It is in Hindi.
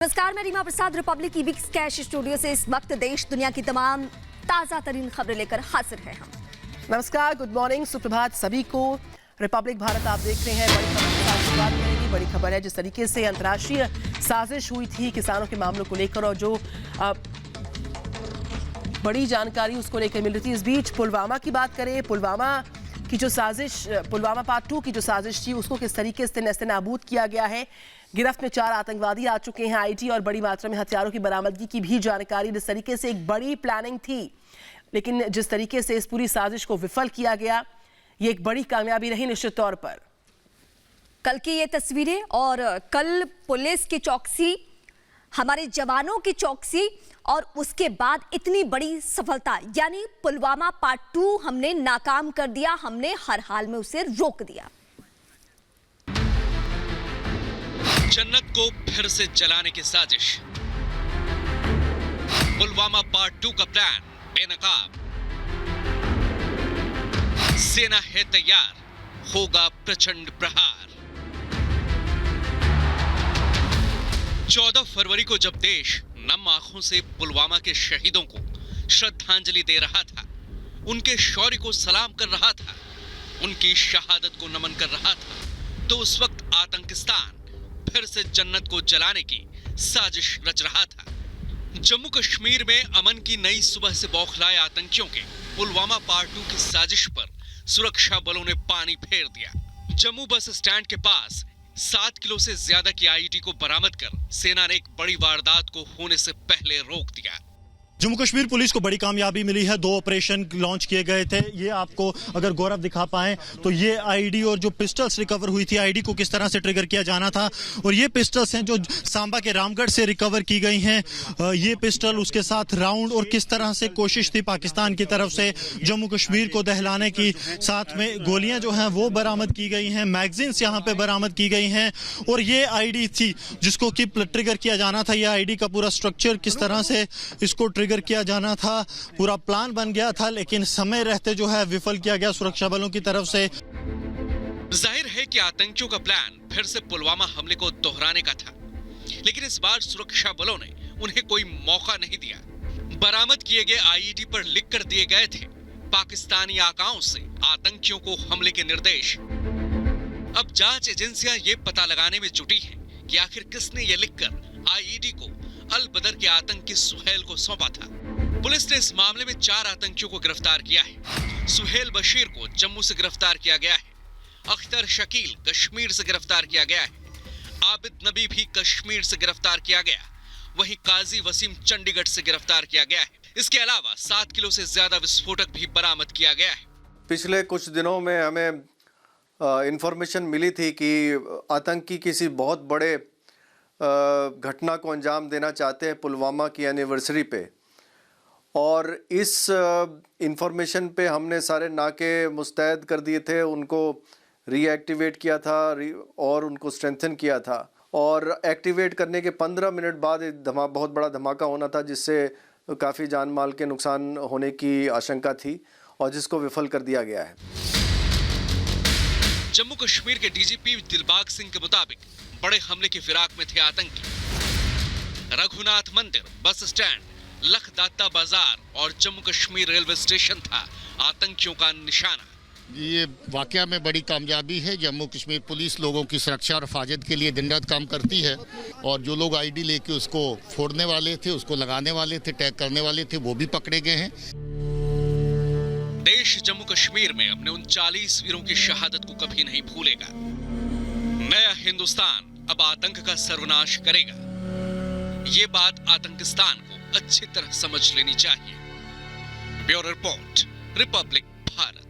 नमस्कार, मैं रीमा प्रसाद रिपब्लिक की बिग कैश स्टूडियो से इस वक्त देश दुनिया की तमाम ताजा तरीन खबरें लेकर हाजिर हैं हम। नमस्कार, गुड मॉर्निंग, सुप्रभात सभी को। रिपब्लिक भारत आप देख रहे हैं। बड़ी खबर के साथ शुरुआत करेंगे। बड़ी खबर है जिस तरीके से अंतर्राष्ट्रीय साजिश हुई थी किसानों के मामलों को लेकर और जो बड़ी जानकारी उसको लेकर मिल रही थी। इस बीच पुलवामा की बात करें। पुलवामा की जो साजिश, पुलवामा पार्ट 2 की जो साजिश थी उसको किस तरीके से नेस्तनाबूद किया गया है। गिरफ्त में 4 आतंकवादी आ चुके हैं। आईटी और बड़ी मात्रा में हथियारों की बरामदगी की भी जानकारी। जिस तरीके से एक बड़ी प्लानिंग थी, लेकिन जिस तरीके से इस पूरी साजिश को विफल किया गया, ये एक बड़ी कामयाबी रही निश्चित तौर पर। कल की ये तस्वीरें और कल पुलिस की चौकसी, हमारे जवानों की चौकसी और उसके बाद इतनी बड़ी सफलता, यानी पुलवामा पार्ट 2 हमने नाकाम कर दिया। हमने हर हाल में उसे रोक दिया। जन्नत को फिर से जलाने की साजिश। पुलवामा पार्ट 2 का प्लान बेनकाब। सेना है तैयार, होगा प्रचंड प्रहार। 14 फरवरी को जब देश नम आंखों से पुलवामा के शहीदों को श्रद्धांजलि दे रहा था, उनके शौर्य को सलाम कर रहा था, उनकी शहादत को नमन कर रहा था, तो उस वक्त आतंकिस्तान फिर से जन्नत को जलाने की साजिश रच रहा था। जम्मू कश्मीर में अमन की नई सुबह से बौखलाए आतंकियों के पुलवामा पार्ट 2 की साजिश पर सुरक्षा बलों ने पानी फेर दिया। जम्मू बस स्टैंड के पास 7 किलो से ज्यादा की आईडी को बरामद कर सेना ने एक बड़ी वारदात को होने से पहले रोक दिया। जम्मू कश्मीर पुलिस को बड़ी कामयाबी मिली है। 2 ऑपरेशन लॉन्च किए गए थे। ये आपको अगर गौरव दिखा पाएं तो ये आईडी और जो पिस्टल्स रिकवर हुई थी, आईडी को किस तरह से ट्रिगर किया जाना था, और ये पिस्टल्स हैं जो सांबा के रामगढ़ से रिकवर की गई हैं। ये पिस्टल, उसके साथ राउंड, और किस तरह से कोशिश थी पाकिस्तान की तरफ से जम्मू कश्मीर को दहलाने की। साथ में गोलियां जो हैं वो बरामद की गई हैं, मैगजीन्स यहाँ पे बरामद की गई हैं, और ये आईडी थी जिसको कि ट्रिगर किया जाना था। ये आईडी का पूरा स्ट्रक्चर किस तरह से इसको ट्रिगर किया जाना था, पूरा प्लान बन गया था, लेकिन समय रहते जो है विफल किया गया सुरक्षा बलों की तरफ से। जाहिर है कि आतंकियों का प्लान फिर से पुलवामा हमले को दोहराने का था, लेकिन इस बार सुरक्षा बलों ने उन्हें कोई मौका नहीं दिया। बरामद किए गए आईईडी पर लिखकर दिए गए थे पाकिस्तानी आकाओं से आतंकियों को हमले के निर्देश। अब जांच एजेंसियां ये पता लगाने में जुटी हैं कि आखिर किसने ये लिखकर आईईडी को अल बदर के आतंकी सुहेल को सौंपा था। पुलिस ने इस मामले में 4 आतंकियों को गिरफ्तार किया है। सुहेल बशीर को जम्मू से गिरफ्तार किया गया है। अख्तर शकील कश्मीर से गिरफ्तार किया गया है। आबिद नबी भी कश्मीर से गिरफ्तार किया गया। वहीं काजी वसीम चंडीगढ़ से गिरफ्तार किया गया है। इसके अलावा 7 किलो से ज्यादा विस्फोटक भी बरामद किया गया है। पिछले कुछ दिनों में हमें इंफॉर्मेशन मिली थी कि आतंकी किसी बहुत बड़े घटना को अंजाम देना चाहते हैं पुलवामा की एनिवर्सरी पे, और इस इंफॉर्मेशन पे हमने सारे नाके मुस्तैद कर दिए थे, उनको रीएक्टिवेट किया था और उनको स्ट्रेंथन किया था, और एक्टिवेट करने के 15 मिनट बाद बहुत बड़ा धमाका होना था जिससे काफ़ी जान माल के नुकसान होने की आशंका थी और जिसको विफल कर दिया गया है। जम्मू कश्मीर के डीजीपी दिलबाग सिंह के मुताबिक बड़े हमले की फिराक में थे आतंकी। रघुनाथ मंदिर, बस स्टैंड, लखदाता बाजार और जम्मू कश्मीर रेलवे स्टेशन था आतंकियों का निशाना। ये वाकया में बड़ी कामयाबी है। जम्मू कश्मीर पुलिस लोगों की सुरक्षा और हिफाजत के लिए दिन रात काम करती है, और जो लोग आईडी लेके उसको फोड़ने वाले थे, उसको लगाने वाले थे, टैग करने वाले थे, वो भी पकड़े गए हैं। देश जम्मू कश्मीर में अपने उन 40 वीरों की शहादत को कभी नहीं भूलेगा। नया हिंदुस्तान अब आतंक का सर्वनाश करेगा। ये बात आतंकिस्तान को अच्छी तरह समझ लेनी चाहिए। Bureau report, Republic Bharat.